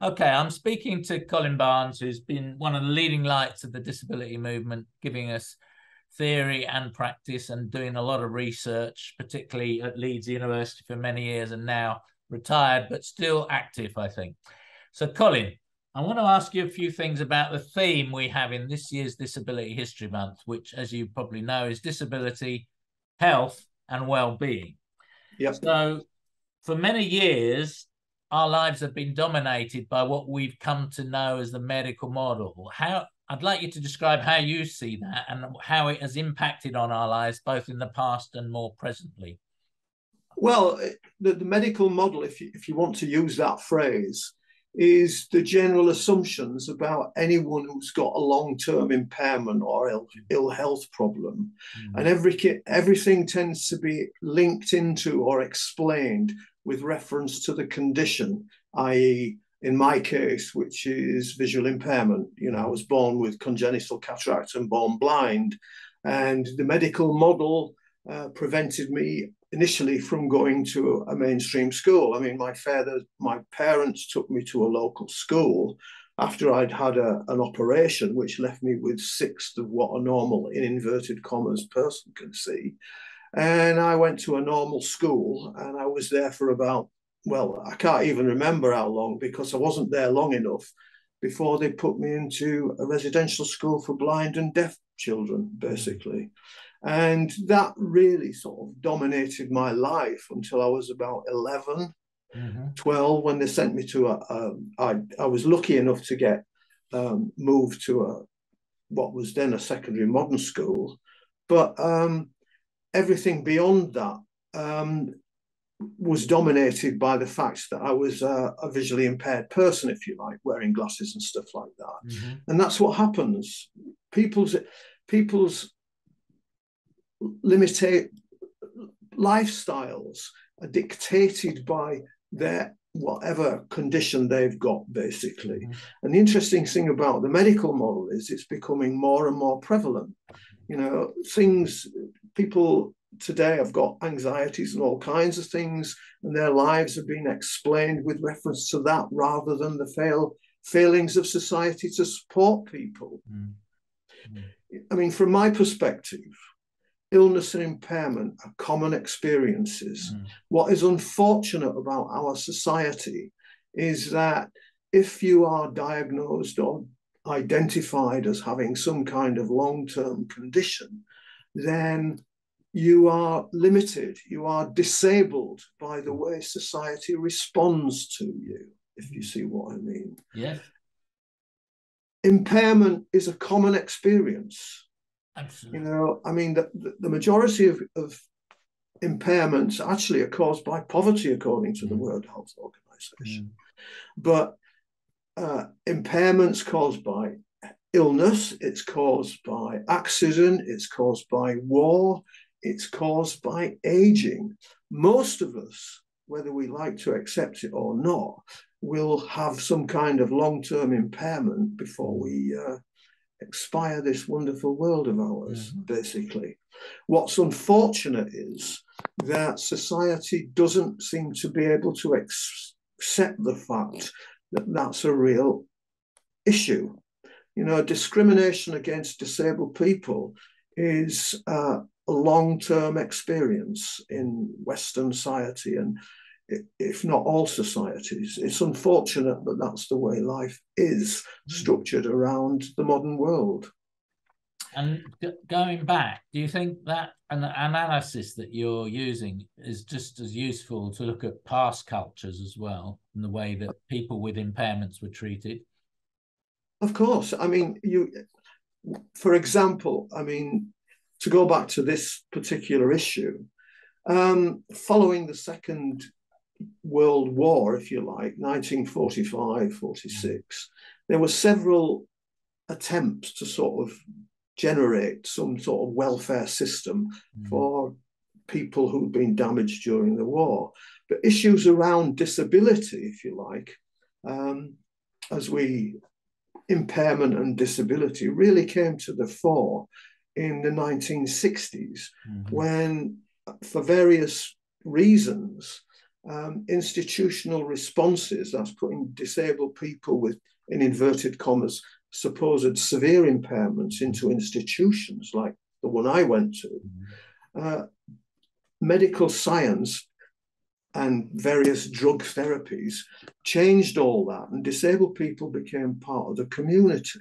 Okay, I'm speaking to Colin Barnes, who's been one of the leading lights of the disability movement, giving us theory and practice and doing a lot of research, particularly at Leeds University for many years and now retired, but still active, I think. So, Colin, I want to ask you a few things about the theme we have in this year's Disability History Month, which, as you probably know, is disability, health, and well-being. Yep. So, for many years, our lives have been dominated by what we've come to know as the medical model. I'd like you to describe how you see that and how it has impacted on our lives, both in the past and more presently. Well, the medical model, if you want to use that phrase, is the general assumptions about anyone who's got a long-term impairment or ill health problem. And everything tends to be linked into or explained with reference to the condition, i.e., in my case, which is visual impairment. You know, I was born with congenital cataract and born blind, and the medical model prevented me initially from going to a mainstream school. I mean, my parents took me to a local school after I'd had an operation, which left me with 1/6 of what a normal, in inverted commas, person can see. And I went to a normal school, and I was there for about, well, I can't even remember how long, because I wasn't there long enough before they put me into a residential school for blind and deaf children, basically. And that really sort of dominated my life until I was about 11, 12, when they sent me to I was lucky enough to get moved to what was then a secondary modern school. But everything beyond that was dominated by the fact that I was a visually impaired person, if you like, wearing glasses and stuff like that. And that's what happens. People's limited lifestyles are dictated by their whatever condition they've got, basically. And the interesting thing about the medical model is it's becoming more and more prevalent. You know, people today have got anxieties and all kinds of things, and their lives have been explained with reference to that rather than the failings of society to support people. I mean, from my perspective, illness and impairment are common experiences. What is unfortunate about our society is that if you are diagnosed or identified as having some kind of long-term condition, then you are limited, you are disabled by the way society responds to you, if you see what I mean. Yes. Impairment is a common experience. Absolutely. You know, I mean, the majority of impairments actually are caused by poverty, according to the World Health Organization. But impairments caused by illness, it's caused by accident, it's caused by war, it's caused by aging. Most of us, whether we like to accept it or not, will have some kind of long-term impairment before we expire this wonderful world of ours, basically. What's unfortunate is that society doesn't seem to be able to accept the fact that that's a real issue. You know, discrimination against disabled people is a long-term experience in Western society, and if not all societies. It's unfortunate, but that's the way life is structured around the modern world. And going back, do you think that an analysis that you're using is just as useful to look at past cultures as well, and the way that people with impairments were treated? Of course. I mean, for example, I mean, to go back to this particular issue, following the Second World War, if you like, 1945-46, there were several attempts to sort of generate some sort of welfare system for people who'd been damaged during the war. But issues around disability, if you like, impairment and disability really came to the fore in the 1960s, when, for various reasons, institutional responses, that's putting disabled people with, in inverted commas, supposed severe impairments into institutions like the one I went to. Medical science and various drug therapies changed all that, and disabled people became part of the community.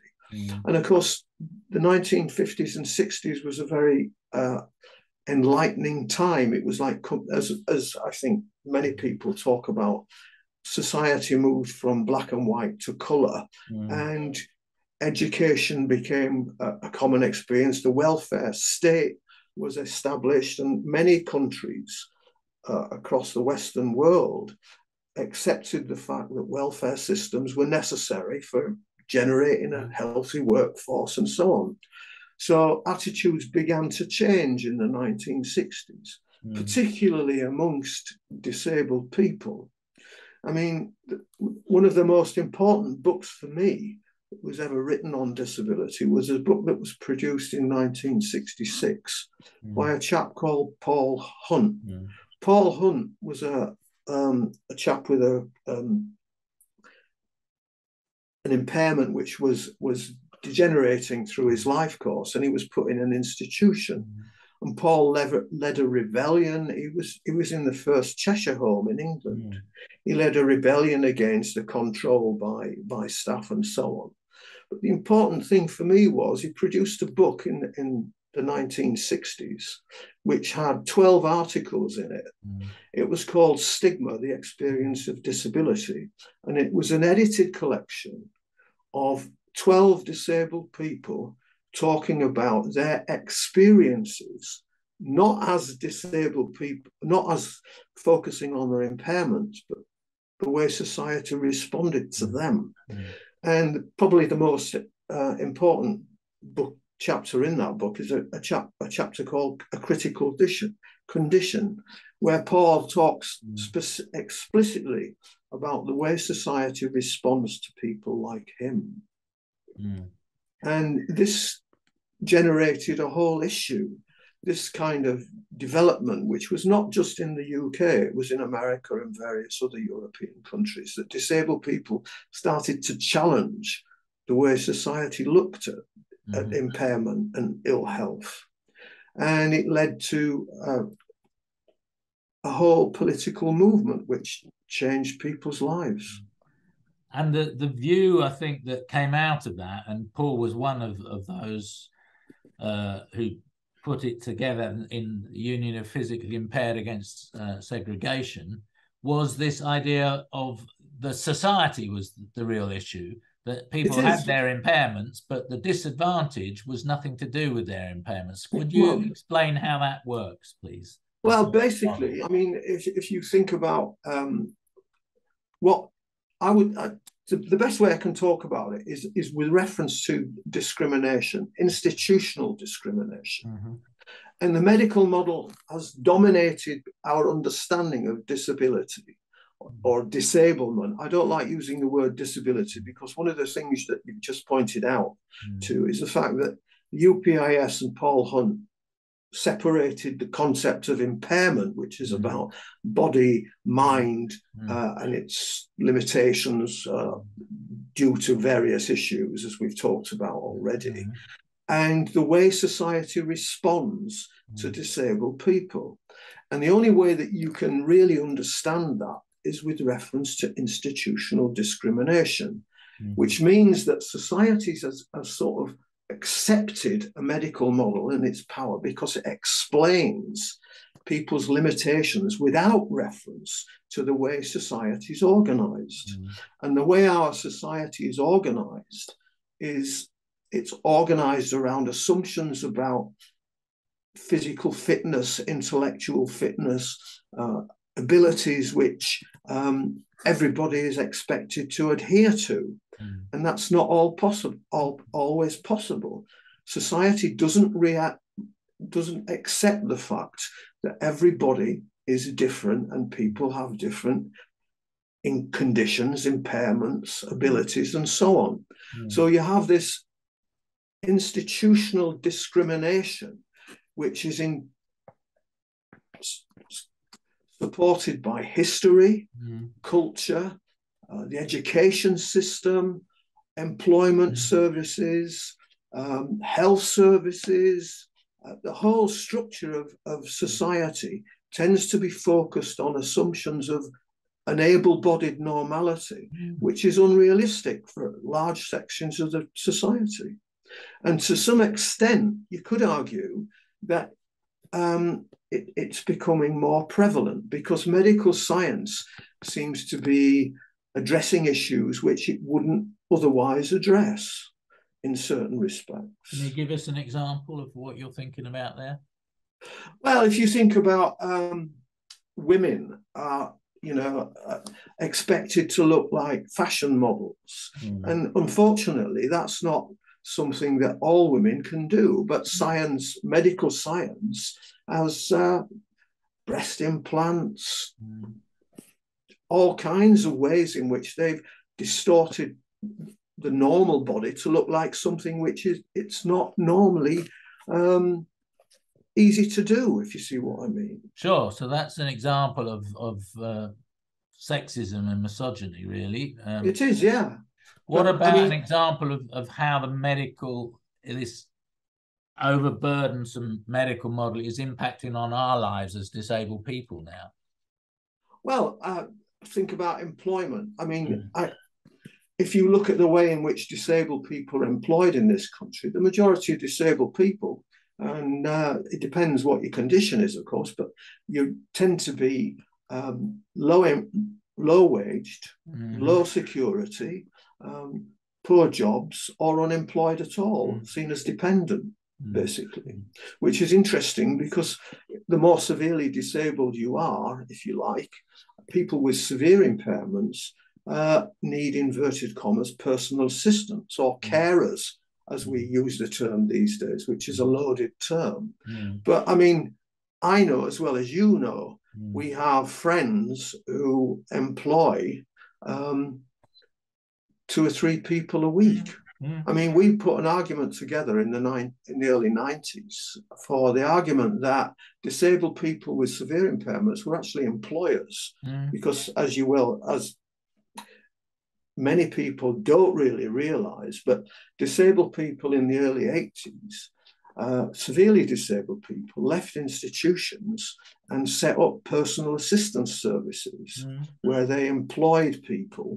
And of course, the 1950s and 60s was a very enlightening time. It was like, as I think many people talk about, society moved from black and white to colour, and education became a common experience. The welfare state was established, and many countries across the Western world accepted the fact that welfare systems were necessary for generating a healthy workforce and so on. So attitudes began to change in the 1960s, particularly amongst disabled people. I mean, one of the most important books for me that was ever written on disability was a book that was produced in 1966 by a chap called Paul Hunt. Paul Hunt was a chap with an impairment which was degenerating through his life course, and he was put in an institution. And Paul led a rebellion. He was in the first Cheshire Home in England. He led a rebellion against the control by staff and so on. But the important thing for me was he produced a book in the 1960s, which had 12 articles in it. It was called Stigma, the Experience of Disability. And it was an edited collection of 12 disabled people talking about their experiences, not as disabled people, not as focusing on their impairments, but the way society responded to them. And probably the most important book chapter in that book is a chapter called A Critical Condition, where Paul talks explicitly about the way society responds to people like him. And this generated a whole issue, this kind of development, which was not just in the UK, it was in America and various other European countries, that disabled people started to challenge the way society looked at impairment and ill health. And it led to a whole political movement which changed people's lives. And the view, I think, that came out of that, and Paul was one of those who put it together in the Union of Physically Impaired Against Segregation, was this idea of the society was the real issue, that people had their impairments, but the disadvantage was nothing to do with their impairments. Would you explain how that works, please? Well, basically, I mean, if you think about what I would, the best way I can talk about it is with reference to discrimination, institutional discrimination. And the medical model has dominated our understanding of disability or disablement. I don't like using the word disability because one of the things that you've just pointed out to is the fact that the UPIS and Paul Hunt separated the concept of impairment, which is about body, mind, and its limitations due to various issues, as we've talked about already, and the way society responds to disabled people. And the only way that you can really understand that is with reference to institutional discrimination, which means that societies have sort of accepted a medical model and its power because it explains people's limitations without reference to the way society is organized. And the way our society is organized is it's organized around assumptions about physical fitness, intellectual fitness, abilities which everybody is expected to adhere to. And that's not always possible. Society doesn't accept the fact that everybody is different and people have different conditions, impairments, abilities, and so on. So you have this institutional discrimination, which is in supported by history, culture, the education system, employment services, health services. The whole structure of society tends to be focused on assumptions of an able-bodied normality, which is unrealistic for large sections of the society. And to some extent, you could argue that it's becoming more prevalent because medical science seems to be addressing issues which it wouldn't otherwise address in certain respects. Can you give us an example of what you're thinking about there? Well, if you think about women are, expected to look like fashion models. And unfortunately, that's not something that all women can do. But science, medical science, has breast implants, all kinds of ways in which they've distorted the normal body to look like something which it's not normally easy to do, if you see what I mean. Sure. So that's an example of sexism and misogyny, really. It is, yeah. What about an example of how this overburdensome medical model is impacting on our lives as disabled people now? Well, think about employment. I mean, if you look at the way in which disabled people are employed in this country, the majority of disabled people, and it depends what your condition is, of course, but you tend to be low-waged, low security, poor jobs, or unemployed at all, seen as dependent, basically, which is interesting because the more severely disabled you are, if you like, people with severe impairments need, inverted commas, personal assistance or carers, as we use the term these days, which is a loaded term. But I mean, I know as well as you know, we have friends who employ 2 or 3 people a week. I mean, we put an argument together in the early 90s for the argument that disabled people with severe impairments were actually employers, because as many people don't really realize, but disabled people in the early 80s, severely disabled people left institutions and set up personal assistance services where they employed people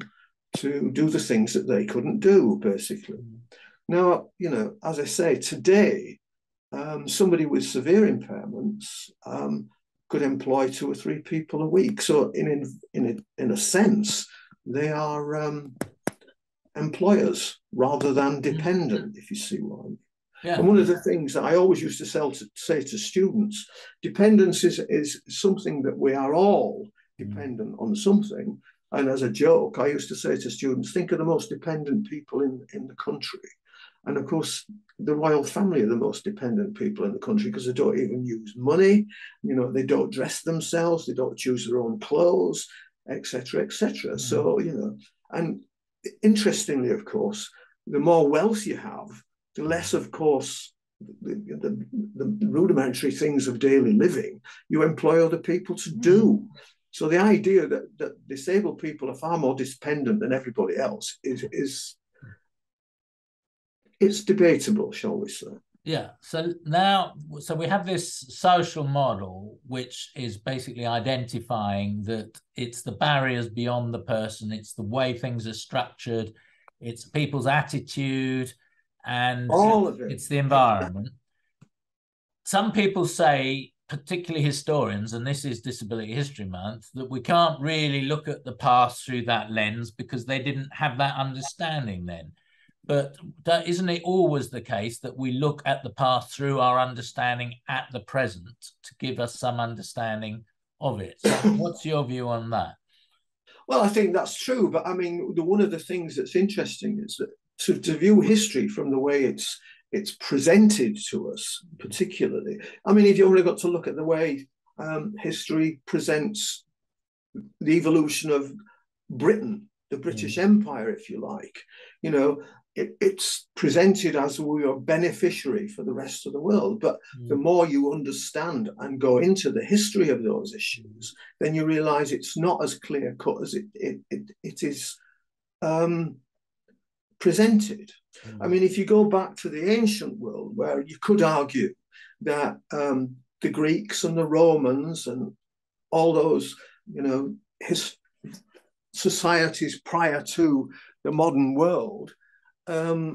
to do the things that they couldn't do, basically. Now, as I say, today, somebody with severe impairments could employ 2 or 3 people a week. So in a sense, they are employers rather than dependent, if you see what I mean. Yeah. And one of the things that I always used to say to students, dependence is something that we are all dependent on something. And as a joke, I used to say to students, think of the most dependent people in the country. And of course, the royal family are the most dependent people in the country because they don't even use money. They don't dress themselves. They don't choose their own clothes, etc., etc. So, and interestingly, of course, the more wealth you have, the less, of course, the rudimentary things of daily living you employ other people to do. So the idea that disabled people are far more dependent than everybody else is it's debatable, shall we say. Yeah. So we have this social model, which is basically identifying that it's the barriers beyond the person, it's the way things are structured, it's people's attitude, and all of it. It's the environment. Some people say, particularly historians, and this is Disability History Month, that we can't really look at the past through that lens because they didn't have that understanding then. But isn't it always the case that we look at the past through our understanding at the present to give us some understanding of it? So what's your view on that? Well, I think that's true. But I mean, one of the things that's interesting is that to view history from the way it's presented to us, particularly. I mean, if you only got to look at the way history presents the evolution of Britain, the British Empire, if you like, it's presented as we are beneficiary for the rest of the world. But the more you understand and go into the history of those issues, then you realize it's not as clear cut as it is presented. I mean, if you go back to the ancient world, where you could argue that the Greeks and the Romans and all those, societies prior to the modern world, they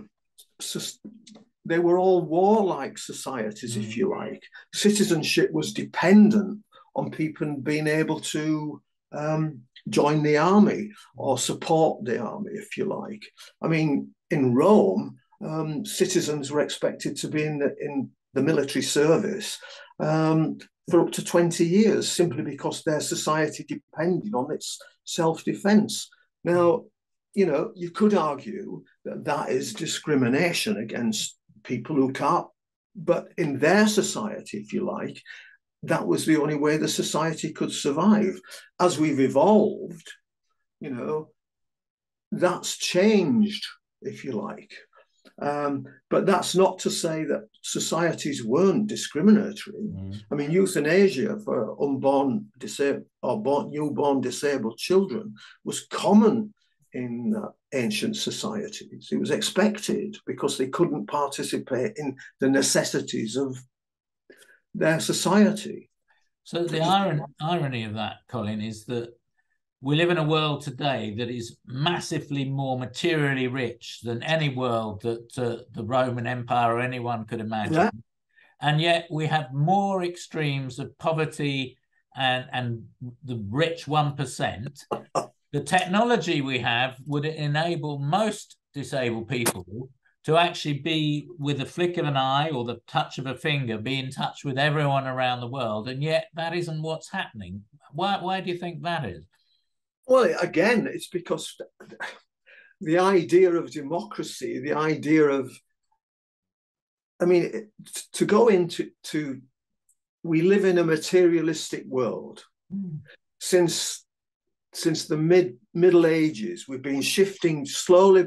were all warlike societies, if you like. Citizenship was dependent on people being able to join the army or support the army, if you like. I mean, in Rome, citizens were expected to be in the military service for up to 20 years, simply because their society depended on its self-defense. Now, you could argue that that is discrimination against people who can't, but in their society, if you like, that was the only way the society could survive. As we've evolved, that's changed, if you like. But that's not to say that societies weren't discriminatory. I mean, euthanasia for newborn disabled children was common in ancient societies. It was expected because they couldn't participate in the necessities of their society. So the irony of that, Colin, is that we live in a world today that is massively more materially rich than any world that the Roman Empire or anyone could imagine. Yeah. And yet we have more extremes of poverty and the rich 1%. The technology we have would enable most disabled people to actually be, with a flick of an eye or the touch of a finger, be in touch with everyone around the world. And yet that isn't what's happening. Why do you think that is? Well, again, it's because the idea of democracy, the idea of, to go into, we live in a materialistic world. Since the Middle Ages, we've been shifting slowly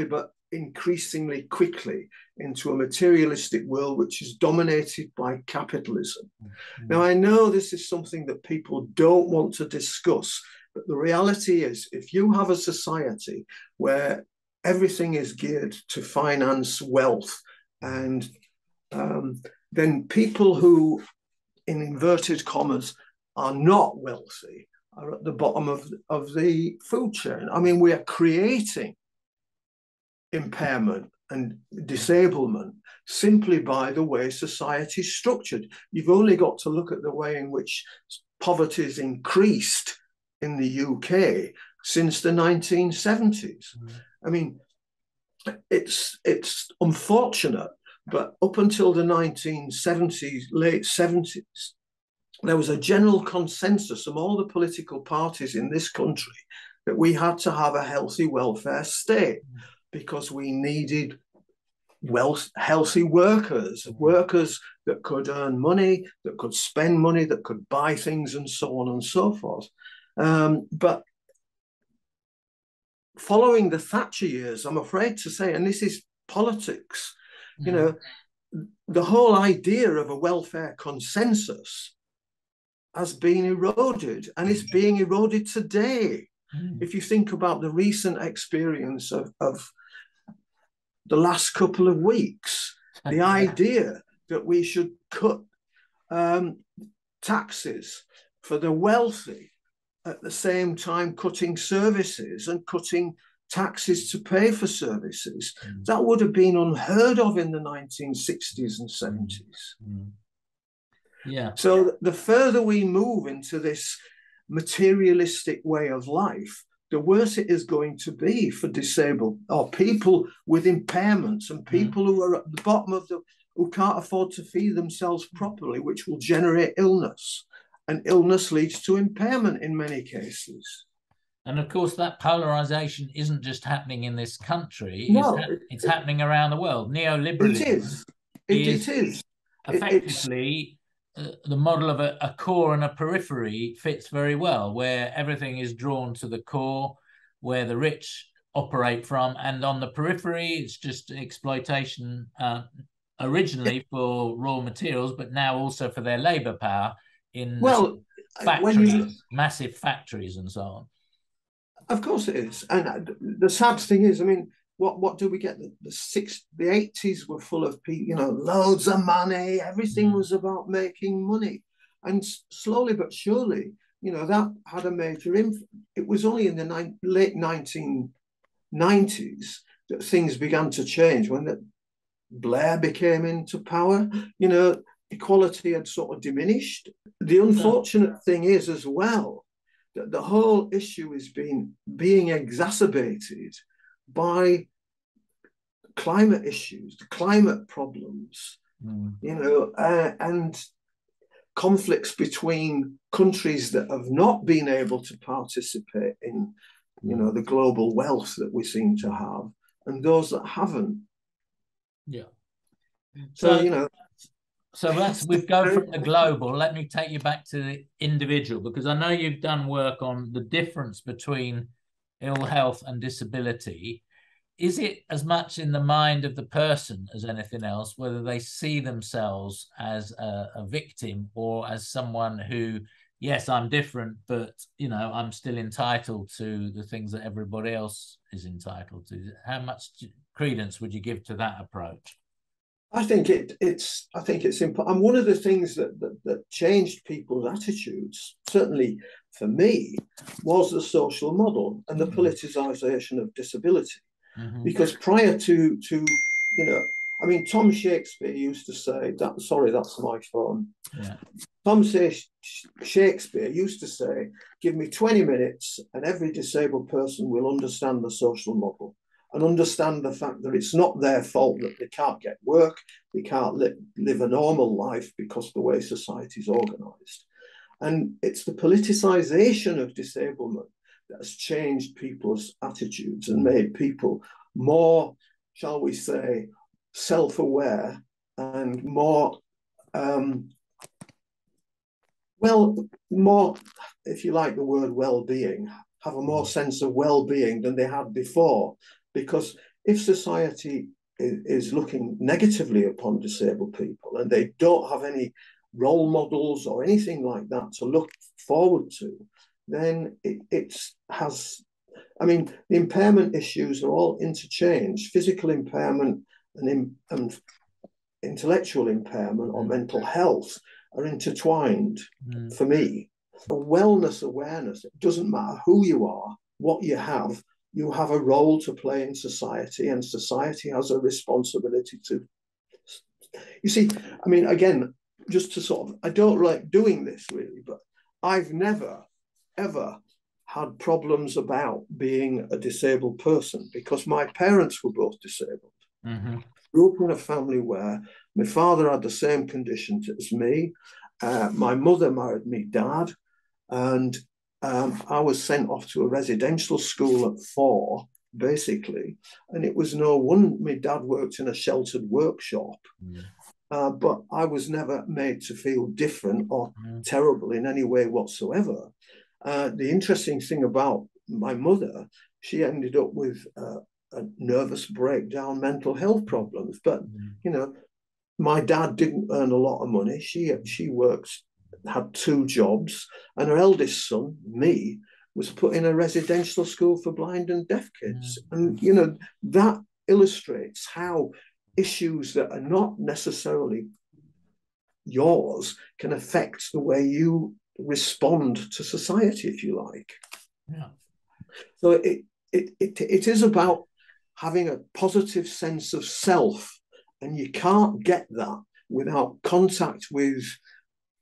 but increasingly quickly into a materialistic world which is dominated by capitalism. Now, I know this is something that people don't want to discuss, but the reality is, if you have a society where everything is geared to finance wealth, and then people who, in inverted commas, are not wealthy are at the bottom of the food chain. I mean, we are creating impairment and disablement simply by the way society is structured. You've only got to look at the way in which poverty has increased in the UK since the 1970s. I mean, it's unfortunate, but up until the 1970s, late 70s, there was a general consensus among all the political parties in this country that we had to have a healthy welfare state, because we needed healthy workers that could earn money, that could spend money, that could buy things, and so on and so forth. But following the Thatcher years, I'm afraid to say, and this is politics, the whole idea of a welfare consensus has been eroded, and it's being eroded today. If you think about the recent experience of the last couple of weeks, the idea that we should cut taxes for the wealthy, at the same time cutting services and cutting taxes to pay for services, that would have been unheard of in the 1960s and 70s. Yeah. So the further we move into this materialistic way of life, the worse it is going to be for disabled or people with impairments and people who are at the bottom who can't afford to feed themselves properly, which will generate illness. And illness leads to impairment in many cases. And of course, that polarization isn't just happening in this country. No, it's happening around the world. Neoliberalism it is. Effectively, the model of a core and a periphery fits very well, where everything is drawn to the core, where the rich operate from, and on the periphery, it's just exploitation originally for raw materials, but now also for their labor power in factories, massive factories and so on. Of course it is. And the sad thing is, I mean, what do we get? The 80s were full of people, you know, loads of money. Everything was about making money. And slowly but surely, you know, that had a major influence. It was only in the late 1990s that things began to change when Blair became into power. You know, equality had sort of diminished. The unfortunate thing is as well that the whole issue is being exacerbated by climate issues, the climate problems, you know, and conflicts between countries that have not been able to participate in, you know, the global wealth that we seem to have, and those that haven't. Yeah. So you know. So we've gone from the global. Let me take you back to the individual, because I know you've done work on the difference between ill health and disability. Is it as much in the mind of the person as anything else, whether they see themselves as a victim or as someone who, yes, I'm different, but, you know, I'm still entitled to the things that everybody else is entitled to? How much credence would you give to that approach? I think it's important. And one of the things that changed people's attitudes, certainly for me, was the social model and the politicization of disability. Because prior to you know, I mean, Tom Shakespeare used to say that. Sorry, that's my phone. Yeah. Shakespeare used to say, "Give me 20 minutes, and every disabled person will understand the social model and understand the fact that it's not their fault that they can't get work, they can't live a normal life because of the way society is organized." And it's the politicization of disablement that has changed people's attitudes and made people more, shall we say, self-aware and more, more, if you like the word well-being, have a more sense of well-being than they had before. Because if society is looking negatively upon disabled people and they don't have any role models or anything like that to look forward to, then it has, I mean, the impairment issues are all interchanged. Physical impairment and intellectual impairment or mental health are intertwined for me. A wellness awareness, it doesn't matter who you are, what you have a role to play in society, and society has a responsibility to. You see, I mean, again, just to sort of, I don't like doing this really, but I've never ever had problems about being a disabled person because my parents were both disabled. Grew up in a family where my father had the same condition as me. My mother married me dad, and I was sent off to a residential school at 4, basically. And it was no wonder my dad worked in a sheltered workshop. But I was never made to feel different or terrible in any way whatsoever. The interesting thing about my mother, she ended up with a nervous breakdown, mental health problems. But, you know, my dad didn't earn a lot of money. She worked, had 2 jobs, and her eldest son, me, was put in a residential school for blind and deaf kids. And, you know, that illustrates how issues that are not necessarily yours can affect the way you respond to society, if you like. Yeah. So it is about having a positive sense of self, and you can't get that without contact with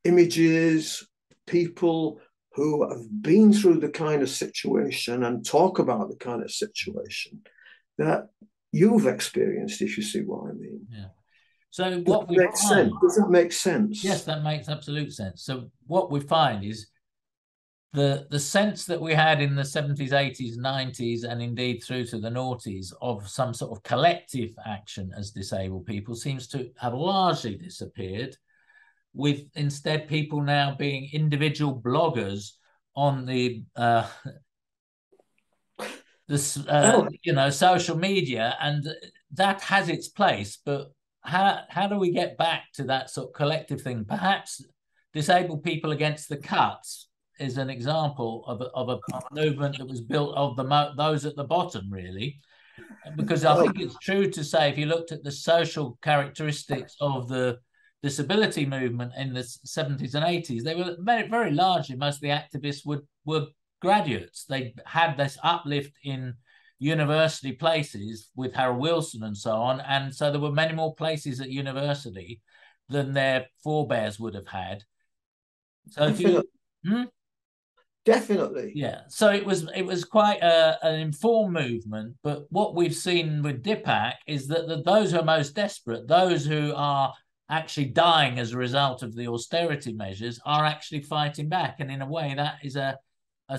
images, people who have been through the kind of situation and talk about the kind of situation that you've experienced, if you see what I mean. Yeah. So what we find, sense? Does that make sense? Yes, that makes absolute sense. So what we find is the sense that we had in the 70s, 80s, 90s, and indeed through to the noughties of some sort of collective action as disabled people seems to have largely disappeared, with instead people now being individual bloggers on the this, Oh, social media, and that has its place. But how do we get back to that sort of collective thing? Perhaps Disabled People Against the Cuts is an example of a movement that was built of those at the bottom, really. Because I think it's true to say, if you looked at the social characteristics of the disability movement in the 70s and 80s, they were very, very largely, most of the activists were graduates. They had this uplift in university places with Harold Wilson and so on. And so there were many more places at university than their forebears would have had. So definitely. Definitely. Yeah, so it was quite an informed movement, but what we've seen with DIPAC is that those who are most desperate, those who are actually dying as a result of the austerity measures, are actually fighting back, and in a way that is a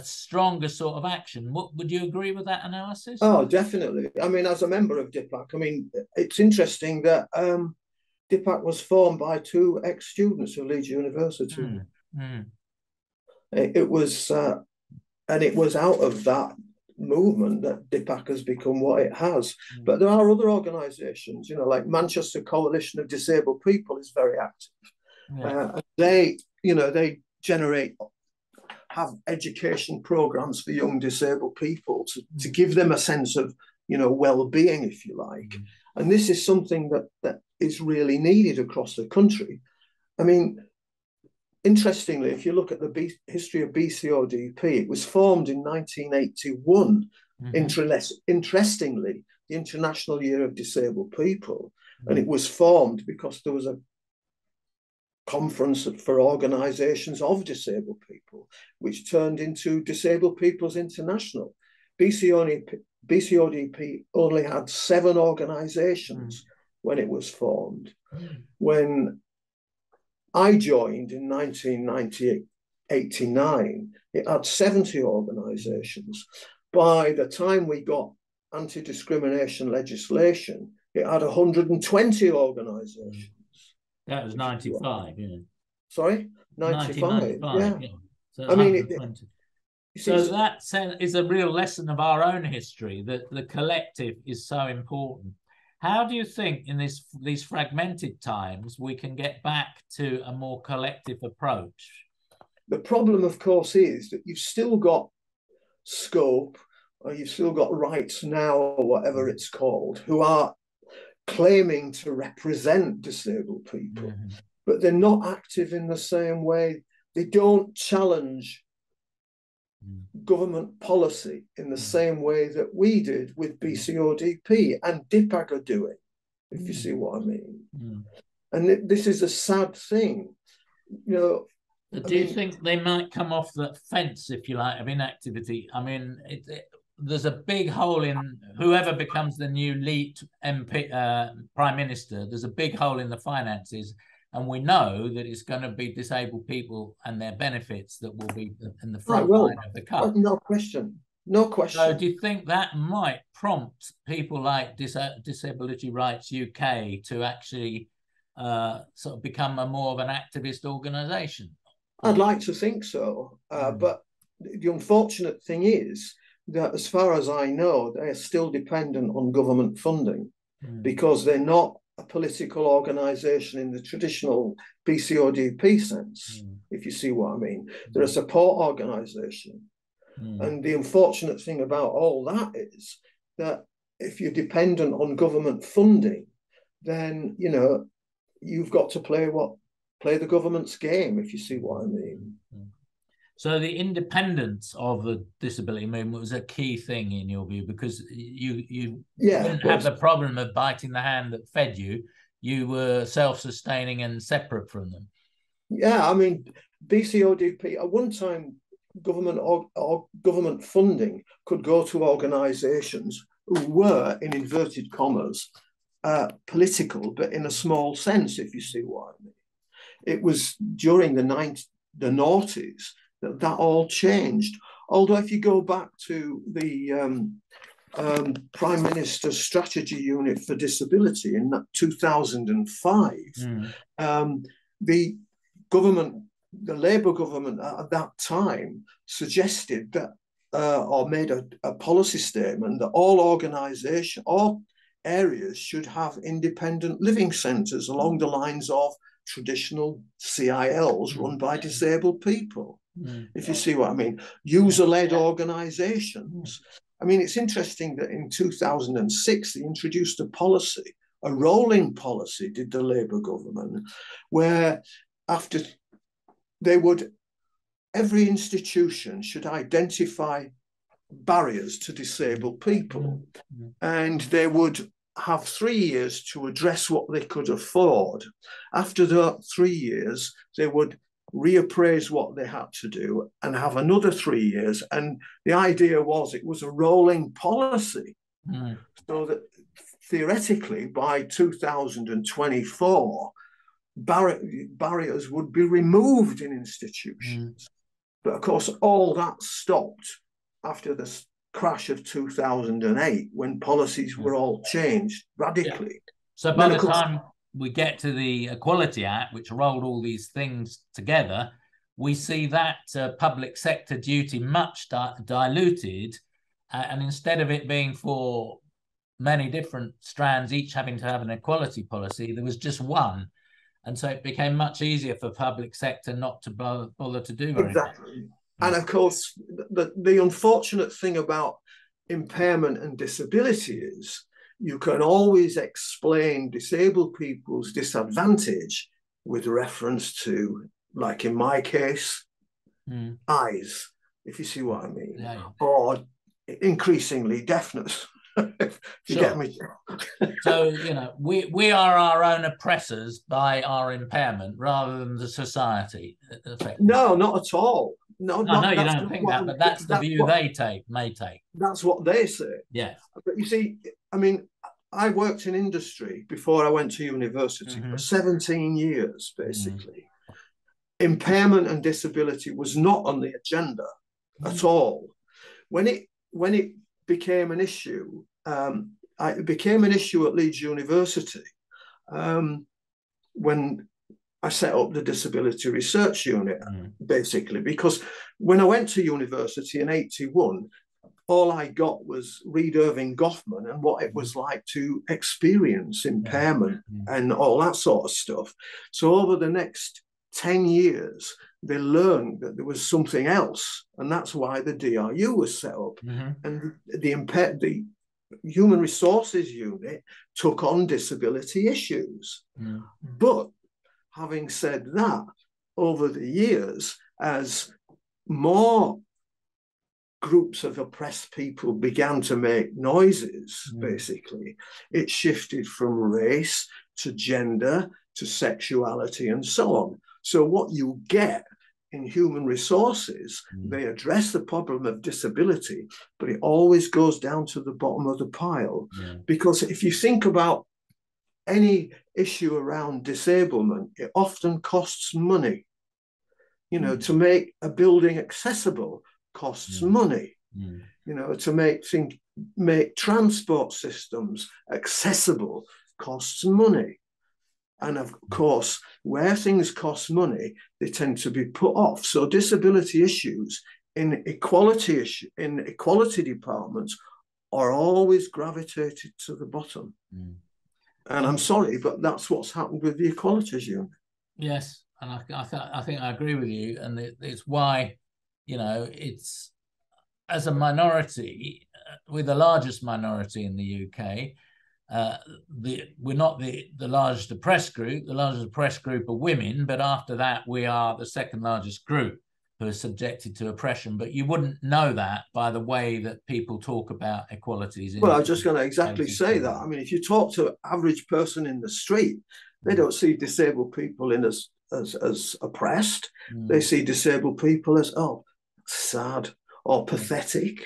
stronger sort of action. Would you agree with that analysis? Oh, definitely. I mean, as a member of DIPAC, I mean, it's interesting that DIPAC was formed by 2 ex-students of Leeds University. It was, and it was out of that movement that DIPAC has become what it has. But there are other organisations, like Manchester Coalition of Disabled People is very active. They have education programs for young disabled people to give them a sense of, well-being, if you like. And this is something that is really needed across the country. I mean, interestingly, if you look at the history of BCODP, it was formed in 1981. Interestingly, the International Year of Disabled People. And it was formed because there was a conference for organisations of disabled people, which turned into Disabled People's International. BCODP only had 7 organisations when it was formed. When I joined in 1989, it had 70 organisations. By the time we got anti-discrimination legislation, it had 120 organisations. That was 95, yeah. Sorry? 95, yeah. So I mean, so that is a real lesson of our own history, that the collective is so important. How do you think in these fragmented times we can get back to a more collective approach? The problem, of course, is that you've still got Scope, or you've still got Rights Now, or whatever it's called, who are claiming to represent disabled people, but they're not active in the same way. They don't challenge government policy in the same way that we did with BCODP and DIPAC are doing, if you see what I mean. And this is a sad thing. Do you think they might come off the fence, if you like, of inactivity? I mean, there's a big hole in whoever becomes the new lead MP, Prime Minister. There's a big hole in the finances. And we know that it's going to be disabled people and their benefits that will be in the front line of the cut. No question. No question. So do you think that might prompt people like Disability Rights UK to actually sort of become more of an activist organisation? I'd like to think so. But the unfortunate thing is that, as far as I know, they are still dependent on government funding because they're not a political organisation in the traditional BCODP sense, if you see what I mean. They're a support organisation. And the unfortunate thing about all that is that if you're dependent on government funding, then, you've got to play the government's game, if you see what I mean. So the independence of the disability movement was a key thing in your view, because you didn't have the problem of biting the hand that fed you. You were self-sustaining and separate from them. Yeah, I mean, BCODP, at one time, government or government funding could go to organisations who were, in inverted commas, political, but in a small sense, if you see what I mean. It was during the noughties that all changed. Although if you go back to the Prime Minister's Strategy Unit for Disability in 2005, the Labour government at that time suggested that or made a policy statement that all areas should have independent living centres along the lines of traditional CILs run by disabled people. If you see what I mean, user-led organisations. I mean, it's interesting that in 2006 they introduced a policy, a rolling policy, did the Labour government, where after they would, every institution should identify barriers to disabled people, and they would have 3 years to address what they could afford. After the 3 years, they would reappraise what they had to do and have another 3 years. And the idea was it was a rolling policy, so that theoretically by 2024, barriers would be removed in institutions. But of course, all that stopped after the crash of 2008, when policies were all changed radically. So by the time we get to the Equality Act, which rolled all these things together, we see that public sector duty much diluted. And instead of it being for many different strands, each having to have an equality policy, there was just one. And so it became much easier for public sector not to bother to do very much. And of course, the unfortunate thing about impairment and disability is you can always explain disabled people's disadvantage with reference to, like in my case, eyes, if you see what I mean, or increasingly deafness. If you get me. So, we are our own oppressors by our impairment rather than the society. No, not at all. No, you don't think that, but that's the view they may take. That's what they say. Yeah. But you see, I mean, I worked in industry before I went to university for 17 years, basically. Impairment and disability was not on the agenda at all. When it became an issue, it became an issue at Leeds University when I set up the Disability Research Unit, basically, because when I went to university in 81, all I got was Reed Irving Goffman and what it was like to experience impairment and all that sort of stuff. So over the next 10 years, they learned that there was something else, and that's why the DRU was set up. And the Human Resources Unit took on disability issues. But having said that, over the years, as more groups of oppressed people began to make noises, basically, it shifted from race to gender to sexuality and so on. So what you get in human resources, they address the problem of disability, but it always goes down to the bottom of the pile. Because if you think about any issue around disablement, it often costs money. To make a building accessible costs money. To make transport systems accessible costs money. And of course, where things cost money, they tend to be put off. So disability issues in equality departments are always gravitated to the bottom. And I'm sorry, but that's what's happened with the Equalities Unit. Yes, and I think I agree with you. And it's why, it's as a minority, we're the largest minority in the UK. We're not the largest oppressed group. The largest oppressed group are women, but after that, we are the second largest group who are subjected to oppression. But you wouldn't know that by the way that people talk about equalities. Well, I was just going to exactly say that. I mean, if you talk to an average person in the street, they don't see disabled people as oppressed. They see disabled people as, sad or pathetic.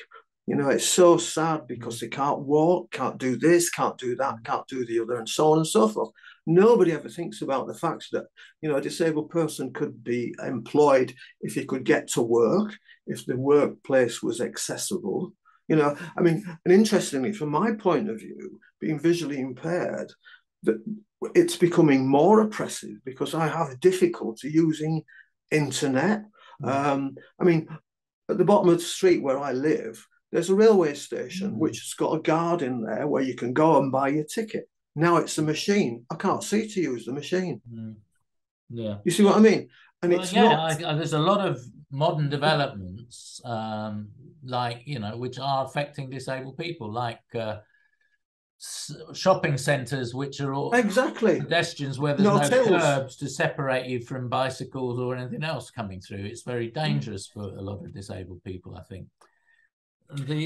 It's so sad because they can't walk, can't do this, can't do that, can't do the other, and so on and so forth. Nobody ever thinks about the fact that, a disabled person could be employed if he could get to work, if the workplace was accessible. And interestingly, from my point of view, being visually impaired, that it's becoming more oppressive because I have difficulty using internet. at the bottom of the street where I live, there's a railway station which has got a guard in there where you can go and buy your ticket. Now it's a machine. I can't see to use the machine. Yeah. You see what I mean? And Well, it's yeah, not. there's a lot of modern developments, like, which are affecting disabled people, like shopping centres, which are all Exactly. pedestrians where there's No no tills. curbs to separate you from bicycles or anything else coming through. It's very dangerous for a lot of disabled people, I think.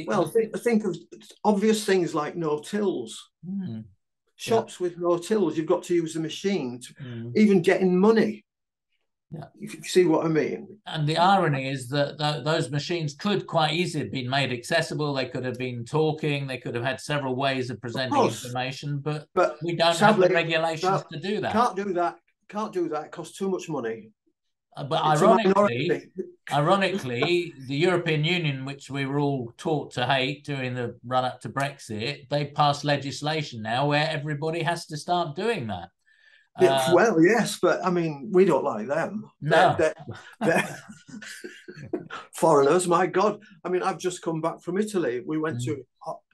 Well, think of obvious things like no tills. Shops with no tills, you've got to use the machine to even getting money. Yeah. You see what I mean? And the irony is that those machines could quite easily have been made accessible. They could have been talking. They could have had several ways of presenting information, but we don't sadly, have the regulations to do that. Can't do that. Can't do that. It costs too much money. But ironically, the European Union, which we were all taught to hate during the run-up to Brexit, they passed legislation now where everybody has to start doing that. Well, yes, but I mean, we don't like them. No. They're foreigners, my God. I mean, I've just come back from Italy.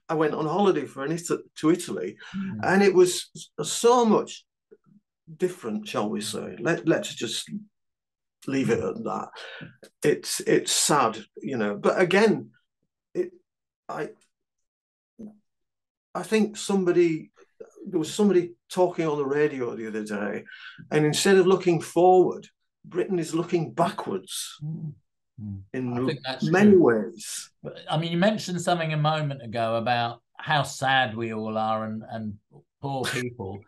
I went on holiday to Italy, and it was so much different, shall we say. Let's just leave it at that. It's sad, But again, I think there was somebody talking on the radio the other day, and instead of looking forward, Britain is looking backwards in many ways. But, I mean, you mentioned something a moment ago about how sad we all are and poor people.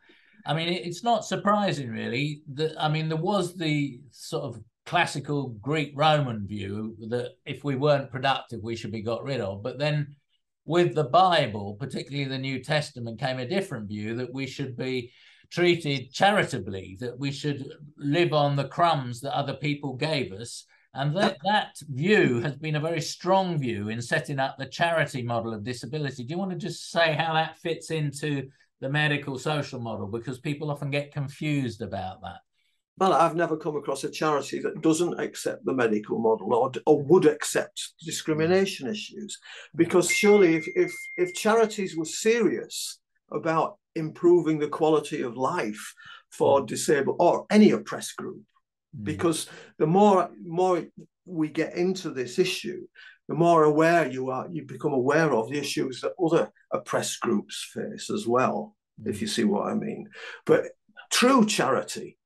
I mean, it's not surprising, really. There was the sort of classical Greek-Roman view that if we weren't productive, we should be got rid of. But then with the Bible, particularly the New Testament, came a different view that we should be treated charitably, that we should live on the crumbs that other people gave us. And that view has been a very strong view in setting up the charity model of disability. Do you want to just say how that fits into the medical social model? Because people often get confused about that. Well, I've never come across a charity that doesn't accept the medical model or would accept discrimination issues. Because surely if charities were serious about improving the quality of life for disabled or any oppressed group, because the more we get into this issue, the more aware you become aware of the issues that other oppressed groups face as well, if you see what I mean. But true charity,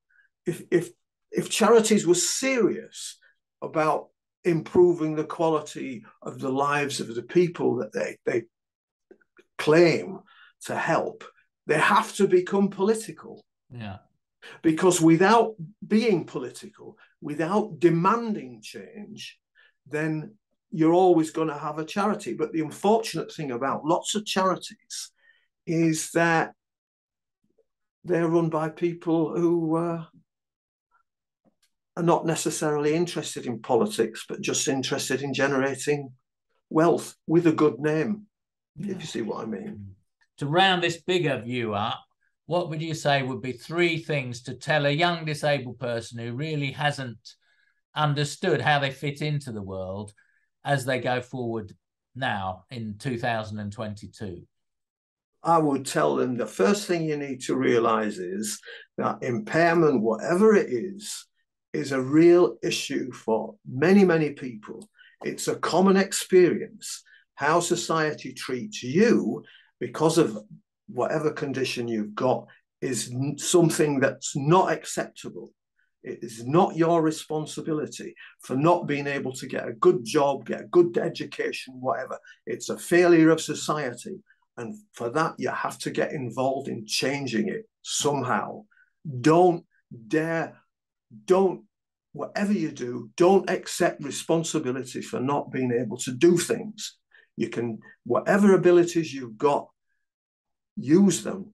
if charities were serious about improving the quality of the lives of the people that they claim to help, they have to become political. Yeah. Because without being political, without demanding change, then you're always going to have a charity. But the unfortunate thing about lots of charities is that they're run by people who are not necessarily interested in politics, but just interested in generating wealth with a good name, if you see what I mean. To round this bigger view up, what would you say would be 3 things to tell a young disabled person who really hasn't understood how they fit into the world as they go forward now in 2022? I would tell them the first thing you need to realize is that impairment, whatever it is a real issue for many, many people. It's a common experience. How society treats you because of whatever condition you've got is something that's not acceptable. It is not your responsibility for not being able to get a good job, get a good education, whatever. It's a failure of society. And for that, you have to get involved in changing it somehow. Whatever you do, don't accept responsibility for not being able to do things. You can, whatever abilities you've got, use them